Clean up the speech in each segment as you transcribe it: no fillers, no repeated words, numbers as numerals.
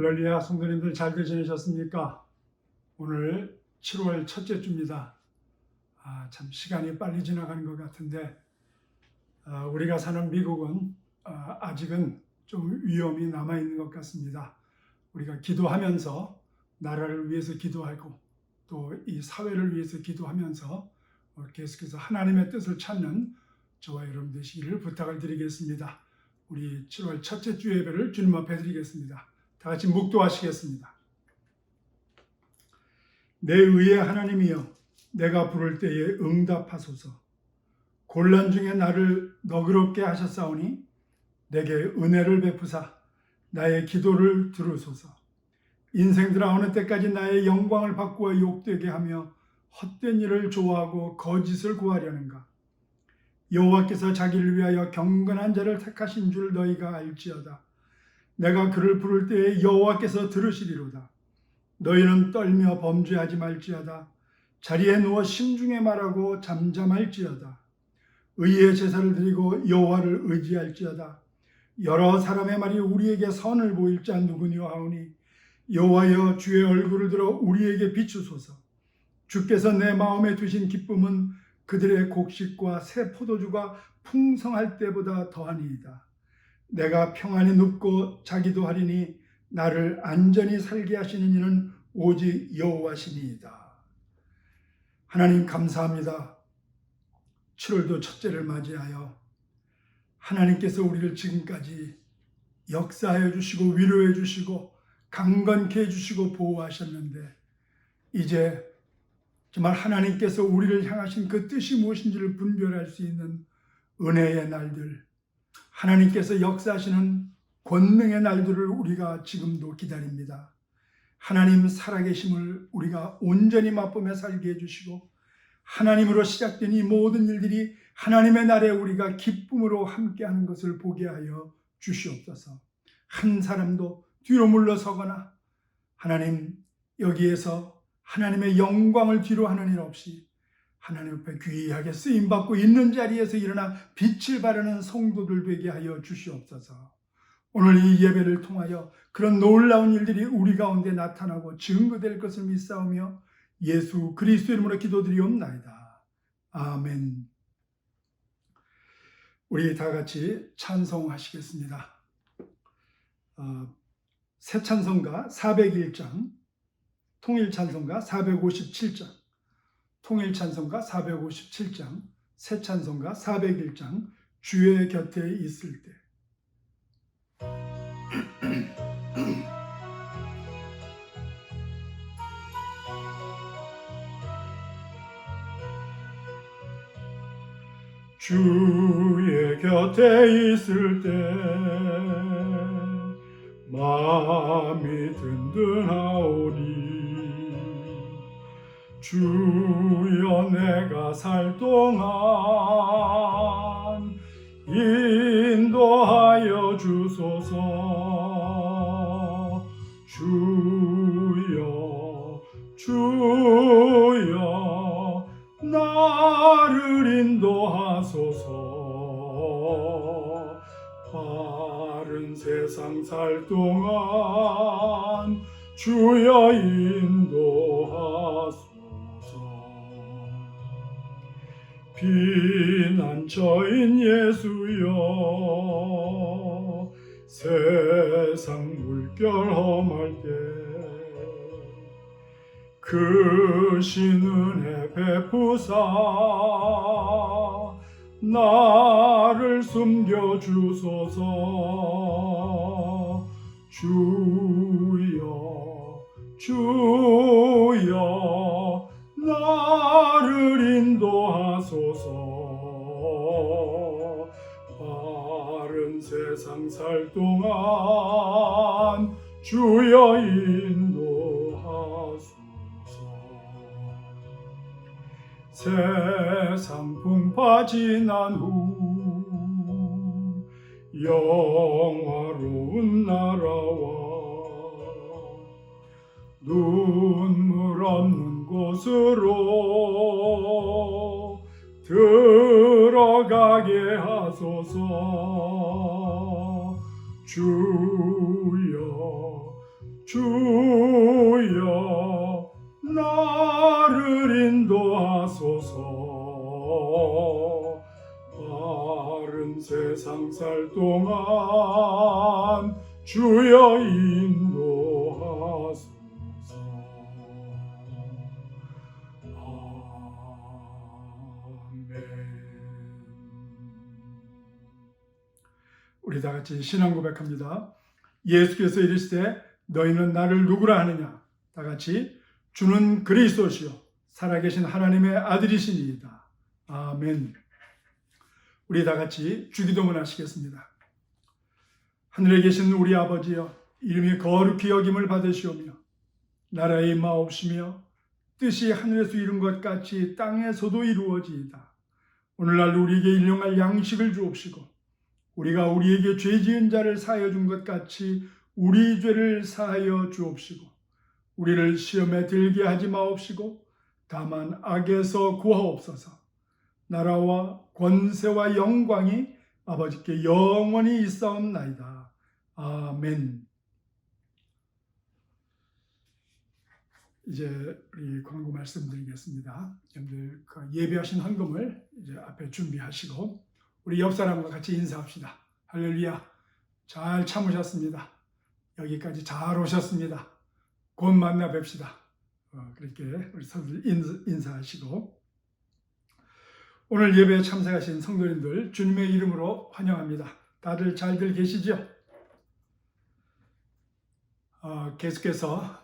할렐루야, 성도님들 잘들 지내셨습니까? 오늘 7월 첫째 주입니다. 참 시간이 빨리 지나가는 것 같은데 우리가 사는 미국은 아직은 좀 위험이 남아있는 것 같습니다. 우리가 기도하면서 나라를 위해서 기도하고 또 이 사회를 위해서 기도하면서 계속해서 하나님의 뜻을 찾는 저와 여러분 되시기를 부탁을 드리겠습니다. 우리 7월 첫째 주 예배를 주님 앞에 드리겠습니다. 다 같이 묵도하시겠습니다. 내 의의 하나님이여, 내가 부를 때에 응답하소서. 곤란 중에 나를 너그럽게 하셨사오니 내게 은혜를 베푸사 나의 기도를 들으소서. 인생들아, 어느 때까지 나의 영광을 바꾸어 욕되게 하며 헛된 일을 좋아하고 거짓을 구하려는가? 여호와께서 자기를 위하여 경건한 자를 택하신 줄 너희가 알지어다. 내가 그를 부를 때에 여호와께서 들으시리로다. 너희는 떨며 범죄하지 말지어다. 자리에 누워 심중에 말하고 잠잠할지어다. 의의 제사를 드리고 여호와를 의지할지어다. 여러 사람의 말이 우리에게 선을 보일 자 누구뇨 하오니 여호와여, 주의 얼굴을 들어 우리에게 비추소서. 주께서 내 마음에 두신 기쁨은 그들의 곡식과 새 포도주가 풍성할 때보다 더하니이다. 내가 평안히 눕고 자기도 하리니 나를 안전히 살게 하시는 이는 오직 여호와시니이다. 하나님 감사합니다. 7월도 첫째를 맞이하여 하나님께서 우리를 지금까지 역사해 주시고 위로해 주시고 강건케 해주시고 보호하셨는데 이제 정말 하나님께서 우리를 향하신 그 뜻이 무엇인지를 분별할 수 있는 은혜의 날들, 하나님께서 역사하시는 권능의 날들을 우리가 지금도 기다립니다. 하나님 살아계심을 우리가 온전히 맛보며 살게 해주시고 하나님으로 시작된 이 모든 일들이 하나님의 날에 우리가 기쁨으로 함께하는 것을 보게 하여 주시옵소서. 한 사람도 뒤로 물러서거나 하나님 여기에서 하나님의 영광을 뒤로 하는 일 없이 하나님 앞에 귀하게 쓰임받고 있는 자리에서 일어나 빛을 발하는 성도들 되게 하여 주시옵소서. 오늘 이 예배를 통하여 그런 놀라운 일들이 우리 가운데 나타나고 증거될 것을 믿사오며 예수 그리스도 이름으로 기도드리옵나이다. 아멘. 우리 다 같이 찬송하시겠습니다. 새 찬송가 401장, 통일 찬송가 457장, 통일 찬송가 457장, 새 찬송가 401장, 주의 곁에 있을 때. 주의 곁에 있을 때 마음이 든든하오니 주여 내가 살 동안 인도하여 주소서. 주여 나를 인도하소서. 바른 세상 살 동안 주여 인도하소서. 피난처인 예수여, 세상 물결 험할 때 크신 은혜 베푸사 나를 숨겨주소서. 주여 나를 인도하소서. 바른 세상 살 동안 주여 인도하소서. 세상 풍파 지난 후 영화로운 나라와 눈물 없는 곳으로 들어가게 하소서. 주여 주여 나를 인도하소서. 바른 세상 살 동안 주여 인도하소서. 아멘. 우리 다 같이 신앙 고백합니다. 예수께서 이르시되 너희는 나를 누구라 하느냐? 다 같이 주는 그리스도시요 살아계신 하나님의 아들이시니이다. 아멘. 우리 다 같이 주기도문 하시겠습니다. 하늘에 계신 우리 아버지여, 이름이 거룩히 여김을 받으시오며 나라의 임하옵시며 뜻이 하늘에서 이룬 것 같이 땅에서도 이루어지이다. 오늘날 우리에게 일용할 양식을 주옵시고 우리가 우리에게 죄 지은 자를 사하여 준 것 같이 우리 죄를 사하여 주옵시고 우리를 시험에 들게 하지 마옵시고 다만 악에서 구하옵소서. 나라와 권세와 영광이 아버지께 영원히 있사옵나이다. 아멘. 이제 우리 광고 말씀드리겠습니다. 여러분들 예배하신 헌금을 이제 앞에 준비하시고 우리 옆 사람과 같이 인사합시다. 할렐루야. 잘 참으셨습니다. 여기까지 잘 오셨습니다. 곧 만나 뵙시다. 그렇게 우리 서로 인사하시고 오늘 예배에 참석하신 성도님들 주님의 이름으로 환영합니다. 다들 잘들 계시죠? 계속해서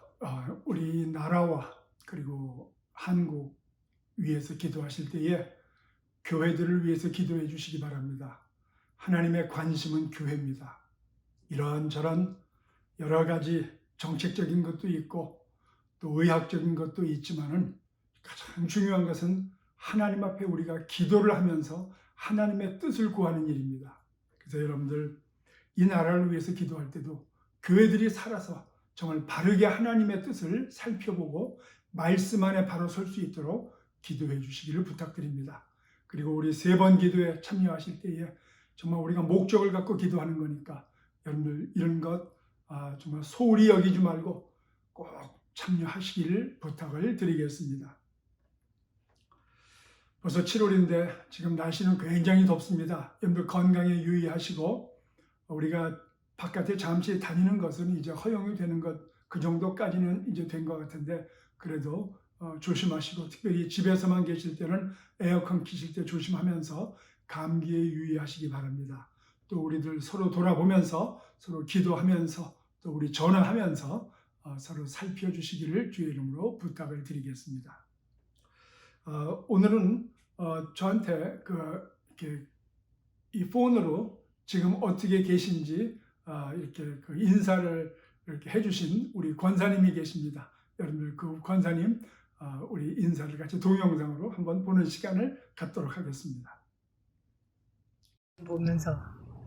우리 나라와 그리고 한국 위해서 기도하실 때에 교회들을 위해서 기도해 주시기 바랍니다. 하나님의 관심은 교회입니다. 이런저런 여러 가지 정책적인 것도 있고 또 의학적인 것도 있지만은 가장 중요한 것은 하나님 앞에 우리가 기도를 하면서 하나님의 뜻을 구하는 일입니다. 그래서 여러분들 이 나라를 위해서 기도할 때도 교회들이 살아서 정말 바르게 하나님의 뜻을 살펴보고 말씀 안에 바로 설 수 있도록 기도해 주시기를 부탁드립니다. 그리고 우리 3번 기도에 참여하실 때에 정말 우리가 목적을 갖고 기도하는 거니까 여러분들 이런 것 정말 소홀히 여기지 말고 꼭 참여하시기를 부탁을 드리겠습니다. 벌써 7월인데 지금 날씨는 굉장히 덥습니다. 여러분들 건강에 유의하시고 우리가 바깥에 잠시 다니는 것은 이제 허용이 되는 것 그 정도까지는 이제 된 것 같은데 그래도 조심하시고 특별히 집에서만 계실 때는 에어컨 켜실 때 조심하면서 감기에 유의하시기 바랍니다. 또 우리들 서로 돌아보면서 서로 기도하면서 또 우리 전화하면서 서로 살펴주시기를 주의 이름으로 부탁을 드리겠습니다. 오늘은 저한테 이렇게 이 폰으로 지금 어떻게 계신지 이렇게 인사를 이렇게 해주신 우리 권사님이 계십니다. 여러분들 그 권사님 우리 인사를 같이 동영상으로 한번 보는 시간을 갖도록 하겠습니다. 보면서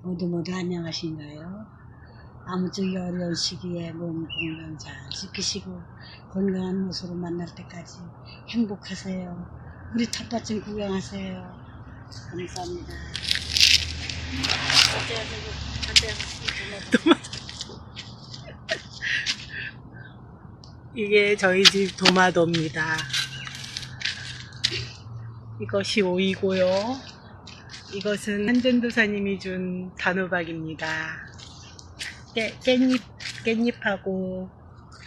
모두 안녕하신가요? 아무쪼 어려운 시기에 몸 건강 잘 지키시고 건강한 모습으로 만날 때까지 행복하세요. 우리 텃밭 구경하세요. 감사합니다. 이게 저희 집 도마도입니다. 이것이 오이고요. 이것은 한전도사님이 준 단호박입니다. 깻잎하고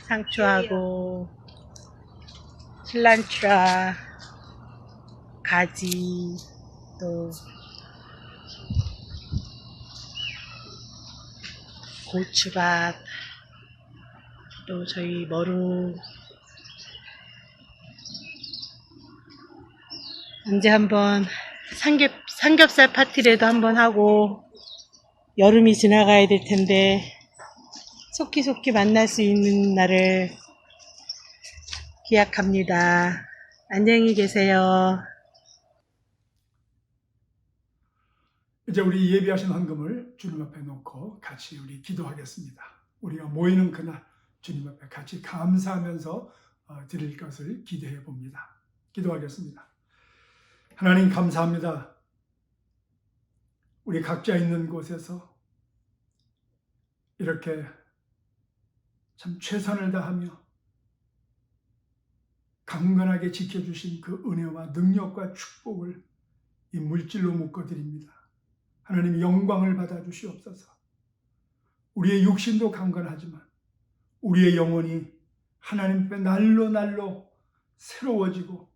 상추하고 실란트라, 가지, 또 고추밭, 또 저희 머루. 언제 한번 삼겹살 파티라도 한번 하고 여름이 지나가야 될 텐데 속히 만날 수 있는 날을 기약합니다. 안녕히 계세요. 이제 우리 예비하신 헌금을 주님 앞에 놓고 같이 우리 기도하겠습니다. 우리가 모이는 그날 주님 앞에 같이 감사하면서 드릴 것을 기대해 봅니다. 기도하겠습니다. 하나님 감사합니다. 우리 각자 있는 곳에서 이렇게 참 최선을 다하며 강건하게 지켜주신 그 은혜와 능력과 축복을 이 물질로 묶어드립니다. 하나님 영광을 받아주시옵소서. 우리의 육신도 강건하지만 우리의 영혼이 하나님 앞에 날로 날로 새로워지고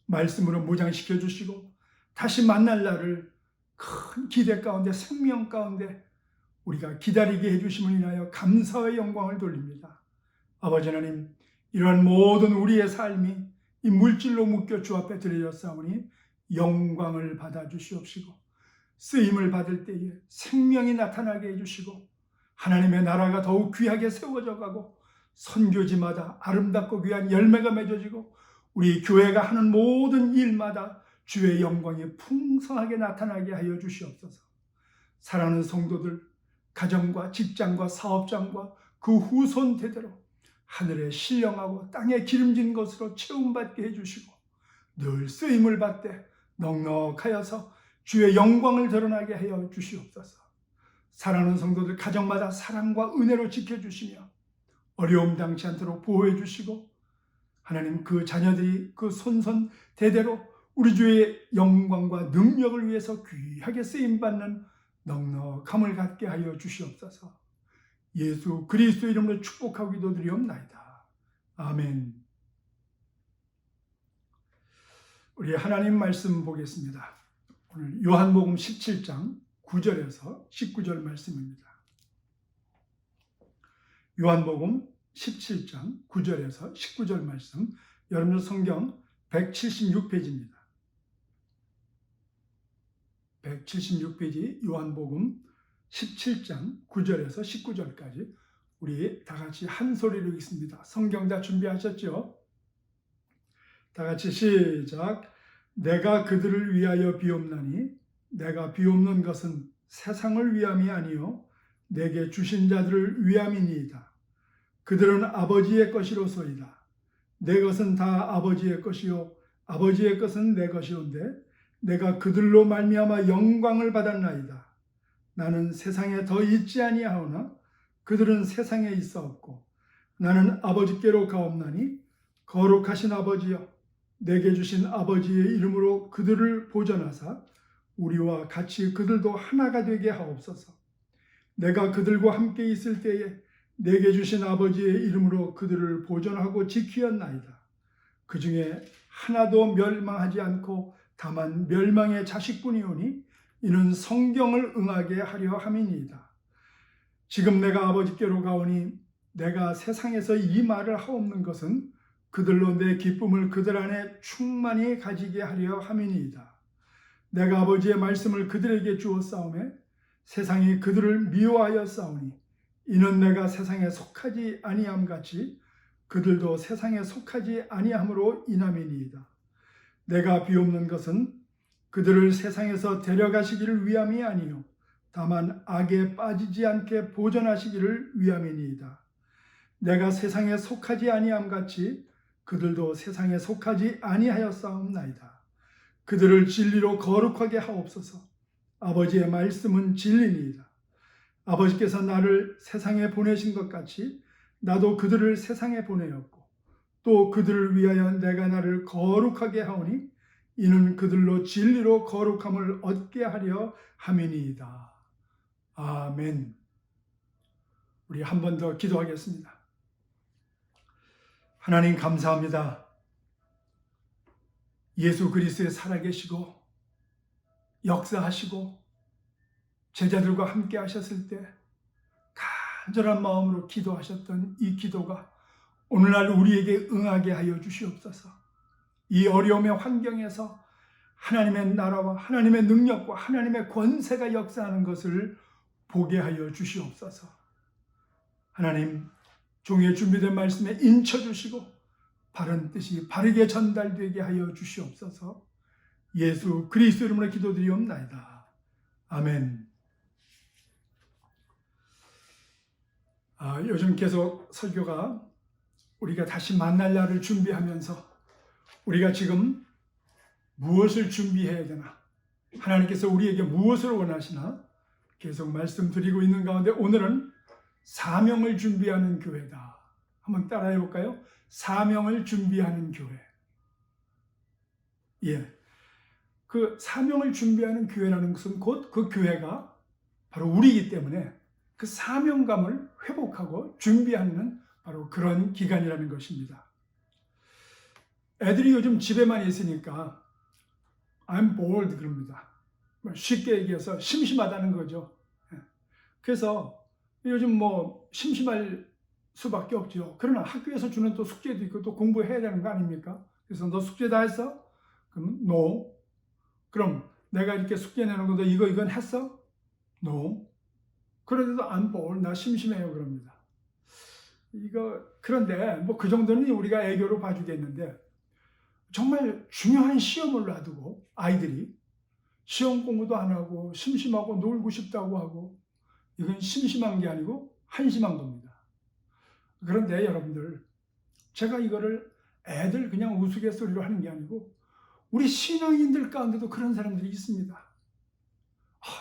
말씀으로 무장시켜 주시고 다시 만날 날을 큰 기대 가운데 생명 가운데 우리가 기다리게 해주심을 인하여 감사의 영광을 돌립니다. 아버지 하나님, 이러한 모든 우리의 삶이 이 물질로 묶여 주 앞에 드려졌사오니 영광을 받아 주시옵시고 쓰임을 받을 때에 생명이 나타나게 해주시고 하나님의 나라가 더욱 귀하게 세워져 가고 선교지마다 아름답고 귀한 열매가 맺어지고 우리 교회가 하는 모든 일마다 주의 영광이 풍성하게 나타나게 하여 주시옵소서. 사랑하는 성도들, 가정과 직장과 사업장과 그 후손 대대로 하늘에 신령하고 땅에 기름진 것으로 채움받게 해주시고 늘 쓰임을 받되 넉넉하여서 주의 영광을 드러나게 하여 주시옵소서. 사랑하는 성도들 가정마다 사랑과 은혜로 지켜주시며 어려움 당치 않도록 보호해 주시고 하나님 그 자녀들이 그 손손 대대로 우리 주의 영광과 능력을 위해서 귀하게 쓰임받는 넉넉함을 갖게 하여 주시옵소서. 예수 그리스도 이름으로 축복하고 기도드리옵나이다. 아멘. 우리 하나님 말씀 보겠습니다. 오늘 요한복음 17장 9절에서 19절 말씀입니다. 요한복음 17장 9절에서 19절 말씀, 여러분들 성경 176페이지입니다. 176페이지 요한복음 17장 9절에서 19절까지 우리 다 같이 한 소리로 읽습니다. 성경 다 준비하셨죠? 다 같이 시작. 내가 그들을 위하여 비옵나니 내가 비옵는 것은 세상을 위함이 아니요 내게 주신 자들을 위함이니이다. 그들은 아버지의 것이로소이다. 내 것은 다 아버지의 것이요 아버지의 것은 내 것이온데 내가 그들로 말미암아 영광을 받았나이다. 나는 세상에 더 있지 아니하오나 그들은 세상에 있사옵고 나는 아버지께로 가옵나니 거룩하신 아버지여 내게 주신 아버지의 이름으로 그들을 보전하사 우리와 같이 그들도 하나가 되게 하옵소서. 내가 그들과 함께 있을 때에 내게 주신 아버지의 이름으로 그들을 보존하고 지키었나이다. 그 중에 하나도 멸망하지 않고 다만 멸망의 자식뿐이오니 이는 성경을 응하게 하려 함이니이다. 지금 내가 아버지께로 가오니 내가 세상에서 이 말을 하옵는 것은 그들로 내 기쁨을 그들 안에 충만히 가지게 하려 함이니이다. 내가 아버지의 말씀을 그들에게 주었사오매 세상이 그들을 미워하였사오니 이는 내가 세상에 속하지 아니함 같이 그들도 세상에 속하지 아니함으로 인함이니이다. 내가 비옵는 것은 그들을 세상에서 데려가시기를 위함이 아니요 다만 악에 빠지지 않게 보존하시기를 위함이니이다. 내가 세상에 속하지 아니함 같이 그들도 세상에 속하지 아니하였사옵나이다. 그들을 진리로 거룩하게 하옵소서. 아버지의 말씀은 진리니이다. 아버지께서 나를 세상에 보내신 것 같이 나도 그들을 세상에 보내었고 또 그들을 위하여 내가 나를 거룩하게 하오니 이는 그들로 진리로 거룩함을 얻게 하려 함이니이다. 아멘. 우리 한 번 더 기도하겠습니다. 하나님 감사합니다. 예수 그리스도에 살아계시고 역사하시고 제자들과 함께 하셨을 때 간절한 마음으로 기도하셨던 이 기도가 오늘날 우리에게 응하게 하여 주시옵소서. 이 어려움의 환경에서 하나님의 나라와 하나님의 능력과 하나님의 권세가 역사하는 것을 보게 하여 주시옵소서. 하나님, 종의 준비된 말씀에 인쳐주시고 바른 뜻이 바르게 전달되게 하여 주시옵소서. 예수 그리스도 이름으로 기도드리옵나이다. 아멘. 요즘 계속 설교가 우리가 다시 만날 날을 준비하면서 우리가 지금 무엇을 준비해야 되나, 하나님께서 우리에게 무엇을 원하시나 계속 말씀드리고 있는 가운데 오늘은 사명을 준비하는 교회다. 한번 따라해 볼까요? 사명을 준비하는 교회. 예. 그 사명을 준비하는 교회라는 것은 곧 그 교회가 바로 우리이기 때문에 그 사명감을 회복하고 준비하는 바로 그런 기간이라는 것입니다. 애들이 요즘 집에만 있으니까 I'm bored 그럽니다. 쉽게 얘기해서 심심하다는 거죠. 그래서 요즘 뭐 심심할 수밖에 없죠. 그러나 학교에서 주는 또 숙제도 있고 또 공부해야 되는 거 아닙니까? 그래서 너 숙제 다 했어? 그럼 no. 그럼 내가 이렇게 숙제 내는 것도 이건 했어? no. 그런데도 I'm bored. 나 심심해요 그럽니다. 그런데 뭐 그 정도는 우리가 애교로 봐주겠는데 정말 중요한 시험을 놔두고 아이들이 시험 공부도 안 하고 심심하고 놀고 싶다고 하고 이건 심심한 게 아니고 한심한 겁니다. 그런데 여러분들 제가 이거를 애들 그냥 우스갯소리로 하는 게 아니고 우리 신앙인들 가운데도 그런 사람들이 있습니다.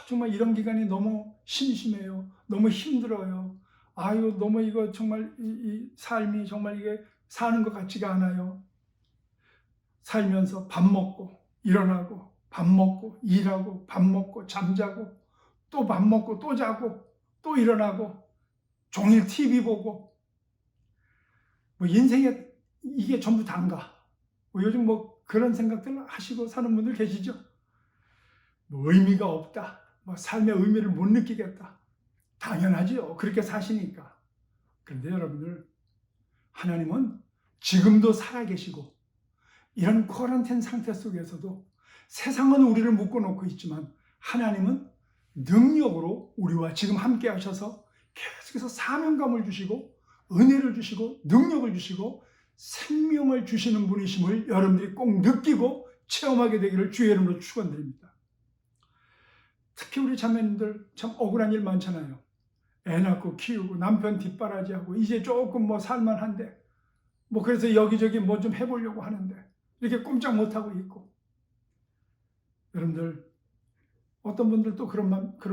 정말 이런 기간이 너무 심심해요. 너무 힘들어요. 아유 너무 이거 정말 이 삶이 정말 이게 사는 것 같지가 않아요. 살면서 밥 먹고 일어나고 밥 먹고 일하고 밥 먹고 잠자고 또 밥 먹고 또 자고 또 일어나고 종일 TV 보고 뭐 인생에 이게 전부 다인가? 뭐 요즘 뭐 그런 생각들 하시고 사는 분들 계시죠? 뭐 의미가 없다. 뭐 삶의 의미를 못 느끼겠다. 당연하죠. 그렇게 사시니까. 그런데 여러분들 하나님은 지금도 살아계시고 이런 쿼런타인 상태 속에서도 세상은 우리를 묶어놓고 있지만 하나님은 능력으로 우리와 지금 함께 하셔서 계속해서 사명감을 주시고 은혜를 주시고 능력을 주시고 생명을 주시는 분이심을 여러분들이 꼭 느끼고 체험하게 되기를 주의 이름으로 축원드립니다. 특히 우리 자매님들 참 억울한 일 많잖아요. 애 낳고 키우고 남편 뒷바라지하고 이제 조금 뭐 살만한데 뭐 그래서 여기저기 뭐 좀 해보려고 하는데 이렇게 꼼짝 못하고 있고 여러분들 어떤 분들도 그런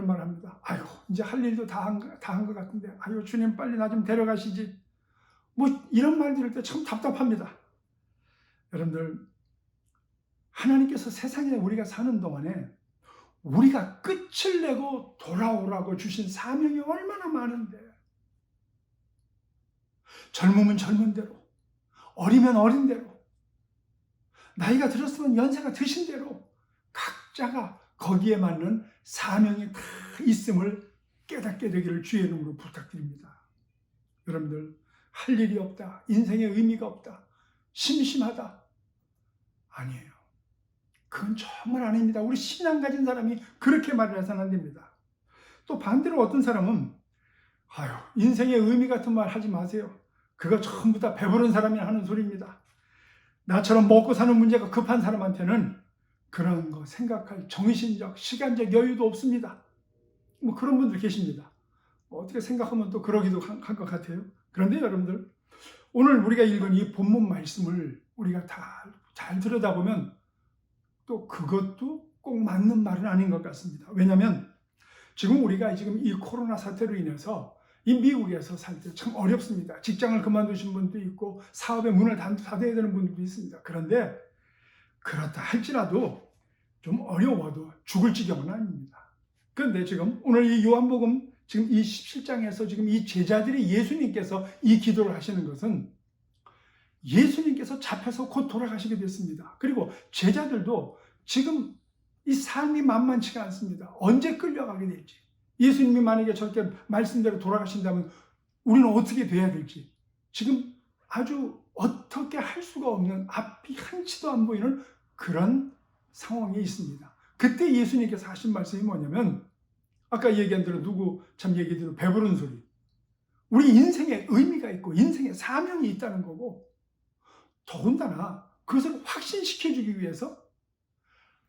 말 합니다. 아유 이제 할 일도 다 한 것 같은데 아유 주님 빨리 나 좀 데려가시지 뭐 이런 말 들을 때 참 답답합니다. 여러분들 하나님께서 세상에 우리가 사는 동안에 우리가 끝을 내고 돌아오라고 주신 사명이 얼마나 많은데 젊으면 젊은 대로 어리면 어린 대로 나이가 들었으면 연세가 드신 대로 각자가 거기에 맞는 사명이 다 있음을 깨닫게 되기를 주의 이름으로 부탁드립니다. 여러분들 할 일이 없다. 인생에 의미가 없다. 심심하다. 아니에요. 그건 정말 아닙니다. 우리 신앙 가진 사람이 그렇게 말을 해서는 안 됩니다. 또 반대로 어떤 사람은 아유 인생의 의미 같은 말 하지 마세요. 그거 전부 다 배부른 사람이 하는 소리입니다. 나처럼 먹고 사는 문제가 급한 사람한테는 그런 거 생각할 정신적, 시간적 여유도 없습니다. 뭐 그런 분들 계십니다. 어떻게 생각하면 또 그러기도 할 것 같아요. 그런데 여러분들 오늘 우리가 읽은 이 본문 말씀을 우리가 다 잘 들여다보면 또 그것도 꼭 맞는 말은 아닌 것 같습니다. 왜냐하면 지금 우리가 이 코로나 사태로 인해서 이 미국에서 살 때 참 어렵습니다. 직장을 그만두신 분도 있고 사업의 문을 닫아야 되는 분들도 있습니다. 그런데 그렇다 할지라도 좀 어려워도 죽을 지경은 아닙니다. 그런데 지금 오늘 이 요한복음 지금 이 17장에서 지금 이 제자들이 예수님께서 이 기도를 하시는 것은 예수님께서 잡혀서 곧 돌아가시게 됐습니다. 그리고 제자들도 지금 이 삶이 만만치가 않습니다. 언제 끌려가게 될지. 예수님이 만약에 저렇게 말씀대로 돌아가신다면 우리는 어떻게 돼야 될지. 지금 아주 어떻게 할 수가 없는 앞이 한치도 안 보이는 그런 상황이 있습니다. 그때 예수님께서 하신 말씀이 뭐냐면 아까 얘기한 대로 누구 참 얘기대로 배부른 소리. 우리 인생에 의미가 있고 인생에 사명이 있다는 거고 더군다나 그것을 확신시켜주기 위해서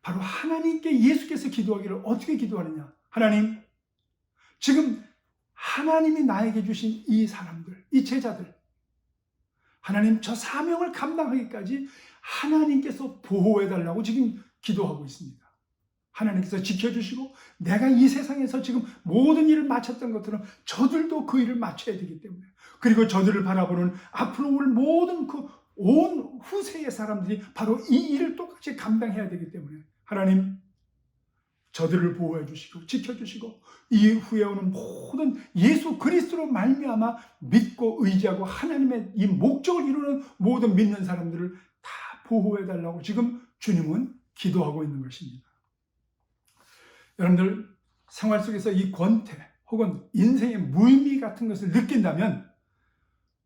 바로 하나님께 예수께서 기도하기를 어떻게 기도하느냐. 하나님, 지금 하나님이 나에게 주신 이 사람들, 이 제자들 하나님 저 사명을 감당하기까지 하나님께서 보호해달라고 지금 기도하고 있습니다. 하나님께서 지켜주시고 내가 이 세상에서 지금 모든 일을 마쳤던 것처럼 저들도 그 일을 마쳐야 되기 때문에, 그리고 저들을 바라보는 앞으로 올 모든 그 온 후세의 사람들이 바로 이 일을 똑같이 감당해야 되기 때문에 하나님 저들을 보호해 주시고 지켜주시고 이후에 오는 모든 예수 그리스도로 말미암아 믿고 의지하고 하나님의 이 목적을 이루는 모든 믿는 사람들을 다 보호해 달라고 지금 주님은 기도하고 있는 것입니다. 여러분들 생활 속에서 이 권태 혹은 인생의 무의미 같은 것을 느낀다면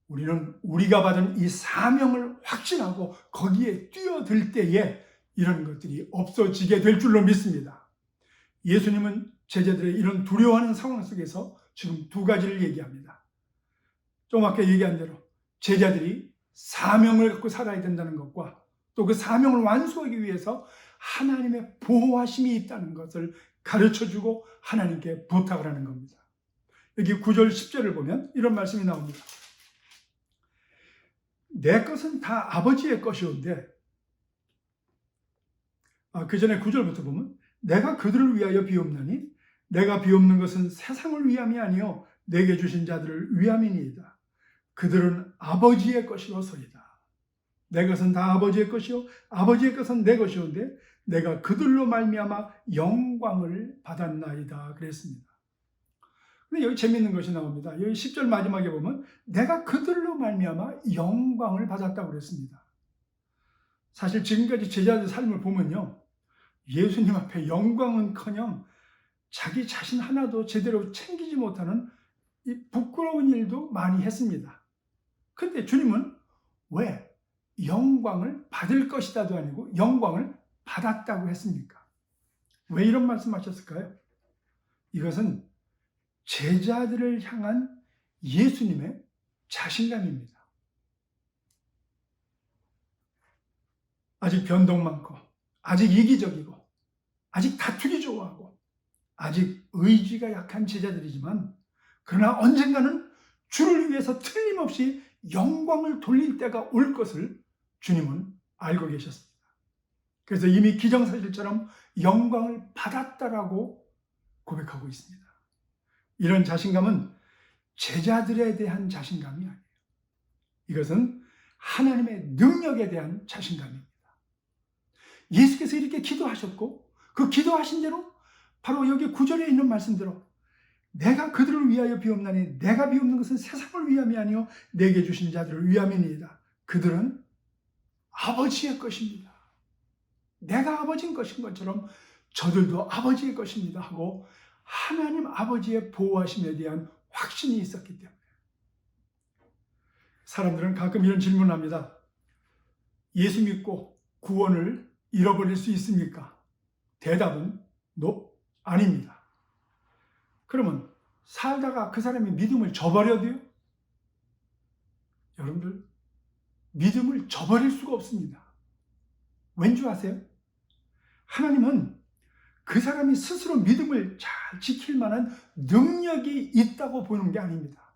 우리는 우리가 받은 이 사명을 확신하고 거기에 뛰어들 때에 이런 것들이 없어지게 될 줄로 믿습니다. 예수님은 제자들의 이런 두려워하는 상황 속에서 지금 두 가지를 얘기합니다. 좀 아까 얘기한 대로 제자들이 사명을 갖고 살아야 된다는 것과 또 그 사명을 완수하기 위해서 하나님의 보호하심이 있다는 것을 가르쳐주고 하나님께 부탁을 하는 겁니다. 여기 9절 10절을 보면 이런 말씀이 나옵니다. 내 것은 다 아버지의 것이온데, 그 전에 9절부터 보면 내가 그들을 위하여 비옵나니 내가 비옵는 것은 세상을 위함이 아니요 내게 주신 자들을 위함이니이다. 그들은 아버지의 것이로소이다. 내 것은 다 아버지의 것이요 아버지의 것은 내 것이온데 내가 그들로 말미암아 영광을 받았나이다 그랬습니다. 근데 여기 재미있는 것이 나옵니다. 여기 10절 마지막에 보면 내가 그들로 말미암아 영광을 받았다고 그랬습니다. 사실 지금까지 제자들 삶을 보면요, 예수님 앞에 영광은커녕 자기 자신 하나도 제대로 챙기지 못하는 이 부끄러운 일도 많이 했습니다. 그런데 주님은 왜 영광을 받을 것이다도 아니고 영광을 받았다고 했습니까? 왜 이런 말씀하셨을까요? 이것은 제자들을 향한 예수님의 자신감입니다. 아직 변동 많고 아직 이기적이고 아직 다투기 좋아하고 아직 의지가 약한 제자들이지만, 그러나 언젠가는 주를 위해서 틀림없이 영광을 돌릴 때가 올 것을 주님은 알고 계셨습니다. 그래서 이미 기정사실처럼 영광을 받았다라고 고백하고 있습니다. 이런 자신감은 제자들에 대한 자신감이 아니에요. 이것은 하나님의 능력에 대한 자신감입니다. 예수께서 이렇게 기도하셨고 그 기도하신 대로 바로 여기 9절에 있는 말씀대로 내가 그들을 위하여 비옵나니 내가 비옵는 것은 세상을 위함이 아니요 내게 주신 자들을 위함이니이다. 그들은 아버지의 것입니다. 내가 아버지인 것인 것처럼 저들도 아버지의 것입니다 하고 하나님 아버지의 보호하심에 대한 확신이 있었기 때문에. 사람들은 가끔 이런 질문을 합니다. 예수 믿고 구원을 잃어버릴 수 있습니까? 대답은 no, 아닙니다. 그러면 살다가 그 사람이 믿음을 저버려도요? 여러분들, 믿음을 저버릴 수가 없습니다. 왠지 아세요? 하나님은 그 사람이 스스로 믿음을 잘 지킬 만한 능력이 있다고 보는 게 아닙니다.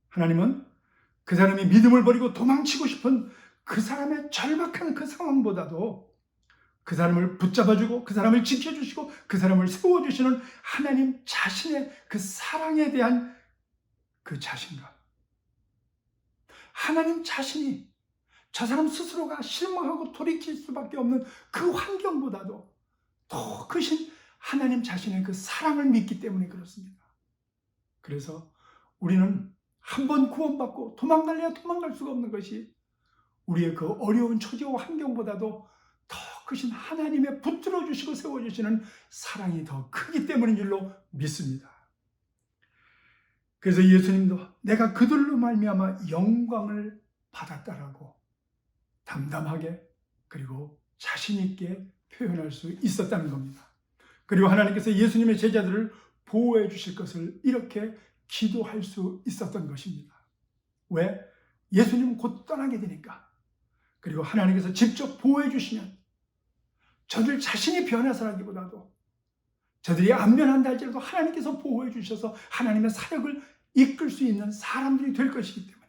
하나님은 그 사람이 믿음을 버리고 도망치고 싶은 그 사람의 절박한 그 상황보다도 그 사람을 붙잡아주고 그 사람을 지켜주시고 그 사람을 세워주시는 하나님 자신의 그 사랑에 대한 그 자신감, 하나님 자신이 저 사람 스스로가 실망하고 돌이킬 수밖에 없는 그 환경보다도 더 크신 하나님 자신의 그 사랑을 믿기 때문에 그렇습니다. 그래서 우리는 한번 구원받고 도망갈래야 도망갈 수가 없는 것이 우리의 그 어려운 처지와 환경보다도 더 크신 하나님의 붙들어 주시고 세워주시는 사랑이 더 크기 때문인 줄로 믿습니다. 그래서 예수님도 내가 그들로 말미암아 영광을 받았다라고 담담하게 그리고 자신 있게 표현할 수 있었다는 겁니다. 그리고 하나님께서 예수님의 제자들을 보호해 주실 것을 이렇게 기도할 수 있었던 것입니다. 왜? 예수님은 곧 떠나게 되니까. 그리고 하나님께서 직접 보호해 주시면 저들 자신이 변해서라기보다도 저들이 안 변한다 할지라도 하나님께서 보호해 주셔서 하나님의 사역을 이끌 수 있는 사람들이 될 것이기 때문에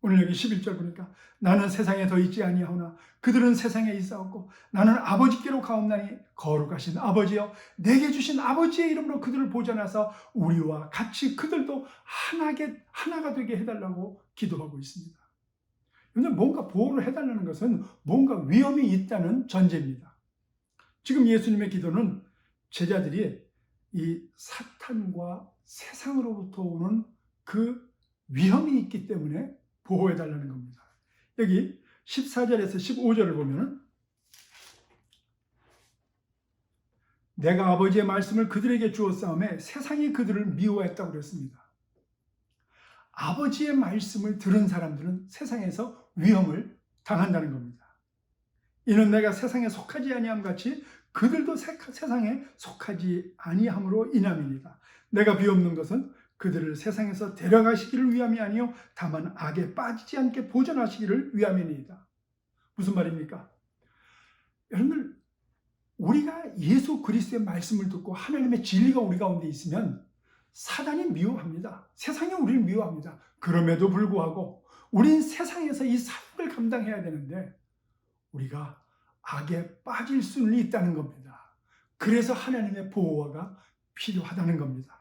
오늘 여기 11절 보니까 나는 세상에 더 있지 아니하오나 그들은 세상에 있사옵고 나는 아버지께로 가옵나니 거룩하신 아버지여 내게 주신 아버지의 이름으로 그들을 보존하사 우리와 같이 그들도 하나가 되게 해달라고 기도하고 있습니다. 근데 뭔가 보호를 해달라는 것은 뭔가 위험이 있다는 전제입니다. 지금 예수님의 기도는 제자들이 이 사탄과 세상으로부터 오는 그 위험이 있기 때문에 보호해달라는 겁니다. 여기 14절에서 15절을 보면 내가 아버지의 말씀을 그들에게 주었사오매 세상이 그들을 미워했다고 그랬습니다. 아버지의 말씀을 들은 사람들은 세상에서 위험을 당한다는 겁니다. 이는 내가 세상에 속하지 아니함 같이 그들도 세상에 속하지 아니함으로 인함이니라. 내가 비옵는 것은 그들을 세상에서 데려가시기를 위함이 아니요 다만 악에 빠지지 않게 보존하시기를 위함이니이다. 무슨 말입니까? 여러분들, 우리가 예수 그리스도의 말씀을 듣고 하나님의 진리가 우리 가운데 있으면 사단이 미워합니다. 세상이 우리를 미워합니다. 그럼에도 불구하고 우린 세상에서 이 사역을 감당해야 되는데 우리가 악에 빠질 수는 있다는 겁니다. 그래서 하나님의 보호가 필요하다는 겁니다.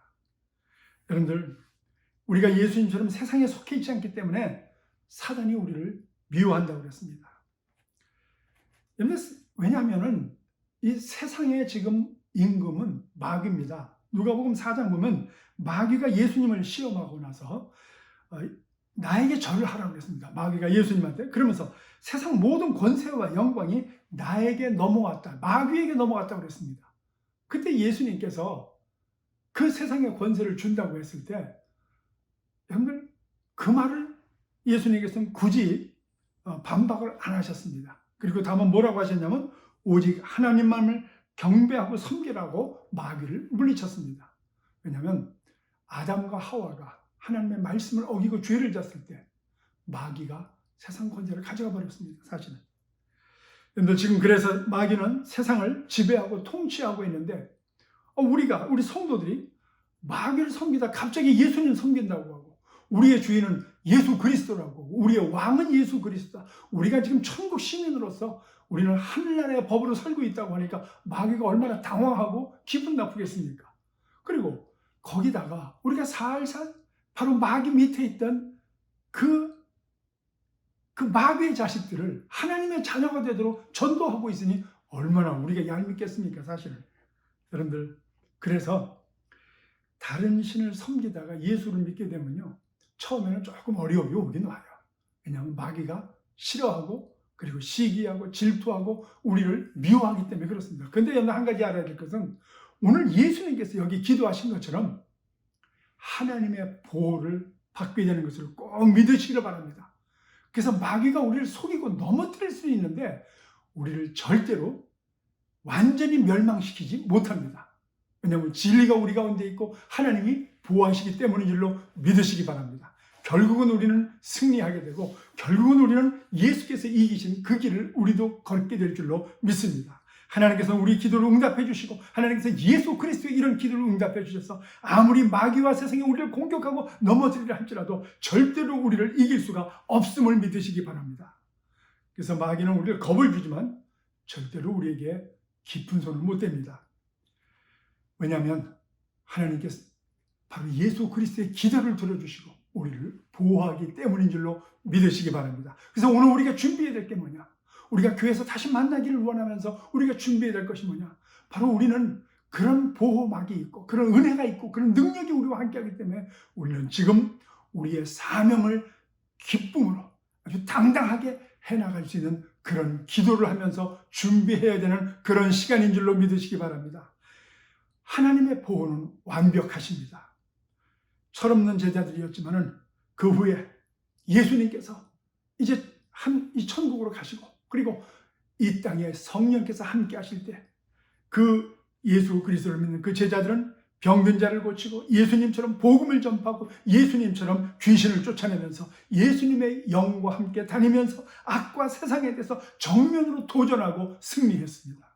여러분들, 우리가 예수님처럼 세상에 속해 있지 않기 때문에 사단이 우리를 미워한다고 그랬습니다. 왜냐하면 이 세상의 지금 임금은 마귀입니다. 누가복음 4장 보면 마귀가 예수님을 시험하고 나서 나에게 절을 하라고 그랬습니다. 마귀가 예수님한테. 그러면서 세상 모든 권세와 영광이 나에게 넘어왔다. 마귀에게 넘어갔다고 그랬습니다. 그때 예수님께서 그 세상의 권세를 준다고 했을 때 여러분들, 그 말을 예수님께서는 굳이 반박을 안 하셨습니다. 그리고 다만 뭐라고 하셨냐면 오직 하나님만을 경배하고 섬기라고 마귀를 물리쳤습니다. 왜냐하면 아담과 하와가 하나님의 말씀을 어기고 죄를 졌을 때 마귀가 세상 권세를 가져가 버렸습니다. 사실은. 그런데 지금 그래서 마귀는 세상을 지배하고 통치하고 있는데 우리 성도들이 마귀를 섬기다 갑자기 예수님 섬긴다고 하고 우리의 주인은 예수 그리스도라고 우리의 왕은 예수 그리스도다. 우리가 지금 천국 시민으로서 우리는 하늘나라의 법으로 살고 있다고 하니까 마귀가 얼마나 당황하고 기분 나쁘겠습니까? 그리고 거기다가 우리가 살살 바로 마귀 밑에 있던 그 마귀의 자식들을 하나님의 자녀가 되도록 전도하고 있으니 얼마나 우리가 얄밉겠습니까? 사실은. 여러분들, 그래서 다른 신을 섬기다가 예수를 믿게 되면요, 처음에는 조금 어려움이 오긴 와요. 왜냐하면 마귀가 싫어하고 그리고 시기하고 질투하고 우리를 미워하기 때문에 그렇습니다. 그런데 여러분, 한 가지 알아야 될 것은 오늘 예수님께서 여기 기도하신 것처럼 하나님의 보호를 받게 되는 것을 꼭 믿으시기를 바랍니다. 그래서 마귀가 우리를 속이고 넘어뜨릴 수 있는데 우리를 절대로 완전히 멸망시키지 못합니다. 왜냐하면 진리가 우리 가운데 있고 하나님이 보호하시기 때문인 줄로 믿으시기 바랍니다. 결국은 우리는 승리하게 되고 결국은 우리는 예수께서 이기신 그 길을 우리도 걷게 될 줄로 믿습니다. 하나님께서 우리 기도를 응답해 주시고 하나님께서 예수 그리스도의 이런 기도를 응답해 주셔서 아무리 마귀와 세상이 우리를 공격하고 넘어뜨리려 할지라도 절대로 우리를 이길 수가 없음을 믿으시기 바랍니다. 그래서 마귀는 우리를 겁을 주지만 절대로 우리에게 깊은 손을 못 댑니다. 왜냐하면 하나님께서 바로 예수 그리스도의 기도를 들어주시고 우리를 보호하기 때문인 줄로 믿으시기 바랍니다. 그래서 오늘 우리가 준비해야 될 게 뭐냐? 우리가 교회에서 다시 만나기를 원하면서 우리가 준비해야 될 것이 뭐냐? 바로 우리는 그런 보호막이 있고 그런 은혜가 있고 그런 능력이 우리와 함께하기 때문에 우리는 지금 우리의 사명을 기쁨으로 아주 당당하게 해나갈 수 있는 그런 기도를 하면서 준비해야 되는 그런 시간인 줄로 믿으시기 바랍니다. 하나님의 보호는 완벽하십니다. 철없는 제자들이었지만은 그 후에 예수님께서 이제 이 천국으로 가시고 그리고 이 땅에 성령께서 함께 하실 때 그 예수 그리스도를 믿는 그 제자들은 병든 자를 고치고 예수님처럼 복음을 전파하고 예수님처럼 귀신을 쫓아내면서 예수님의 영과 함께 다니면서 악과 세상에 대해서 정면으로 도전하고 승리했습니다.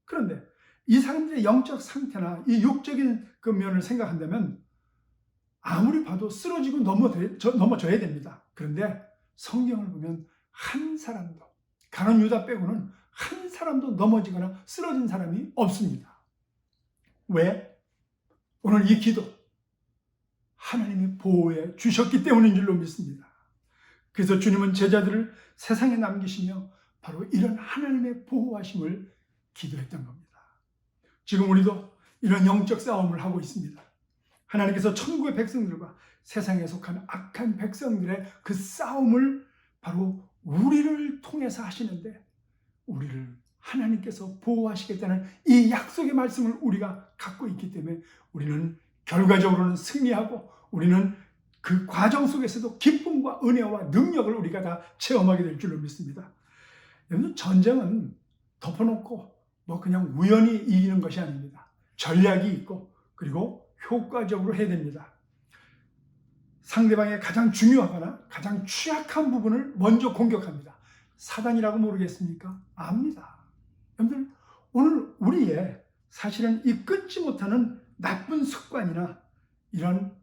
그런데 이 사람들의 영적 상태나 이 육적인 그 면을 생각한다면 아무리 봐도 쓰러지고 넘어져야 됩니다. 그런데 성경을 보면 한 사람도, 가룟 유다 빼고는 한 사람도 넘어지거나 쓰러진 사람이 없습니다. 왜? 오늘 이 기도 하나님이 보호해 주셨기 때문인 줄로 믿습니다. 그래서 주님은 제자들을 세상에 남기시며 바로 이런 하나님의 보호하심을 기도했던 겁니다. 지금 우리도 이런 영적 싸움을 하고 있습니다. 하나님께서 천국의 백성들과 세상에 속한 악한 백성들의 그 싸움을 바로 우리를 통해서 하시는데, 우리를 하나님께서 보호하시겠다는 이 약속의 말씀을 우리가 갖고 있기 때문에 우리는 결과적으로는 승리하고, 우리는 그 과정 속에서도 기쁨과 은혜와 능력을 우리가 다 체험하게 될 줄로 믿습니다. 여러분, 전쟁은 덮어놓고 뭐 그냥 우연히 이기는 것이 아닙니다. 전략이 있고, 그리고 효과적으로 해야 됩니다. 상대방의 가장 중요하거나 가장 취약한 부분을 먼저 공격합니다. 사단이라고 모르겠습니까? 압니다. 여러분들, 오늘 우리의 사실은 이 끊지 못하는 나쁜 습관이나 이런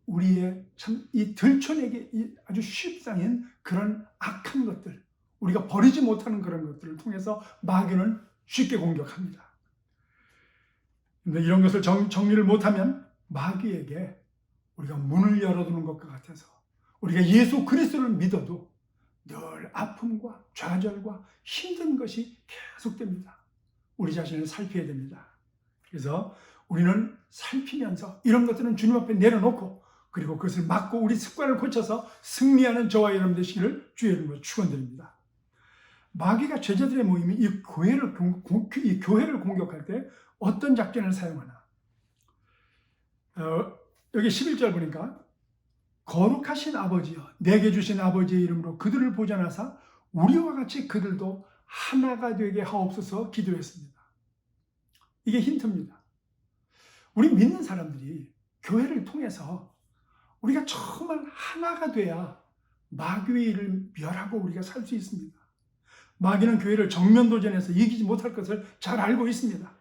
우리의 참 이 들춰내기 아주 쉽상인 그런 악한 것들, 우리가 버리지 못하는 그런 것들을 통해서 마귀는 쉽게 공격합니다. 그런데 이런 것을 정리를 못하면 마귀에게 우리가 문을 열어두는 것과 같아서 우리가 예수 그리스도를 믿어도 늘 아픔과 좌절과 힘든 것이 계속됩니다. 우리 자신을 살펴야 됩니다. 그래서 우리는 살피면서 이런 것들은 주님 앞에 내려놓고, 그리고 그것을 막고 우리 습관을 고쳐서 승리하는 저와 여러분 되시기를 주의 이름으로 축원드립니다. 마귀가 제자들의 모임이 이 교회를 공격할 때 어떤 작전을 사용하나? 여기 11절 보니까 거룩하신 아버지여, 내게 주신 아버지의 이름으로 그들을 보존하사 우리와 같이 그들도 하나가 되게 하옵소서 기도했습니다. 이게 힌트입니다. 우리 믿는 사람들이 교회를 통해서 우리가 정말 하나가 돼야 마귀의 일을 멸하고 우리가 살 수 있습니다. 마귀는 교회를 정면 도전해서 이기지 못할 것을 잘 알고 있습니다.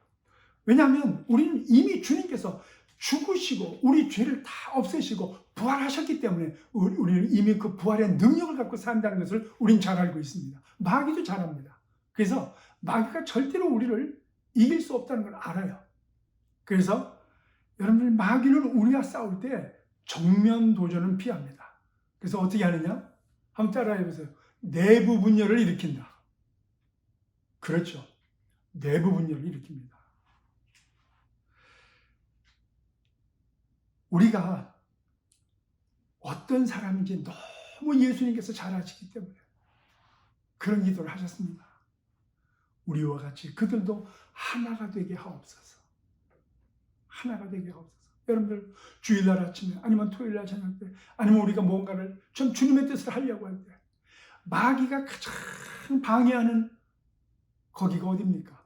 왜냐하면 우리는 이미 주님께서 죽으시고 우리 죄를 다 없애시고 부활하셨기 때문에 우리는 이미 그 부활의 능력을 갖고 산다는 것을 우리는 잘 알고 있습니다. 마귀도 잘 압니다. 그래서 마귀가 절대로 우리를 이길 수 없다는 걸 알아요. 그래서 여러분들, 마귀는 우리가 싸울 때 정면 도전은 피합니다. 그래서 어떻게 하느냐? 한번 따라해 보세요. 내부 분열을 일으킨다. 그렇죠. 내부 분열을 일으킵니다. 우리가 어떤 사람인지 너무 예수님께서 잘 아시기 때문에 그런 기도를 하셨습니다. 우리와 같이 그들도 하나가 되게 하옵소서. 하나가 되게 하옵소서. 여러분들, 주일날 아침에 아니면 토요일날 저녁 때 아니면 우리가 뭔가를 좀 주님의 뜻을 하려고 할 때 마귀가 가장 방해하는 거기가 어디입니까?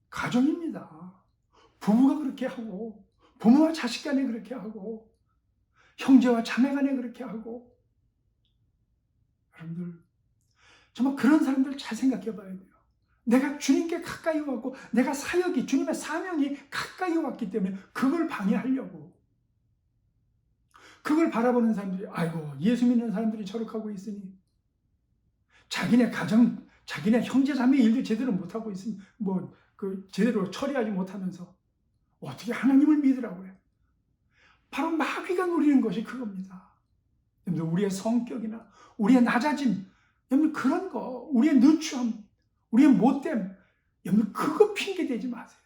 가정입니다. 부부가 그렇게 하고, 부모와 자식 간에 그렇게 하고, 형제와 자매 간에 그렇게 하고. 여러분들, 정말 그런 사람들 잘 생각해 봐야 돼요. 내가 주님께 가까이 왔고, 내가 사역이, 주님의 사명이 가까이 왔기 때문에 그걸 방해하려고. 그걸 바라보는 사람들이, 아이고, 예수 믿는 사람들이 저렇게 하고 있으니, 자기네 가정, 자기네 형제 자매 일도 제대로 못하고 있으니, 제대로 처리하지 못하면서 어떻게 하나님을 믿으라고 그래. 바로 마귀가 노리는 것이 그겁니다. 우리의 성격이나 우리의 낮아짐, 그런 거, 우리의 늦춤, 우리의 못됨, 그거 핑계 대지 마세요.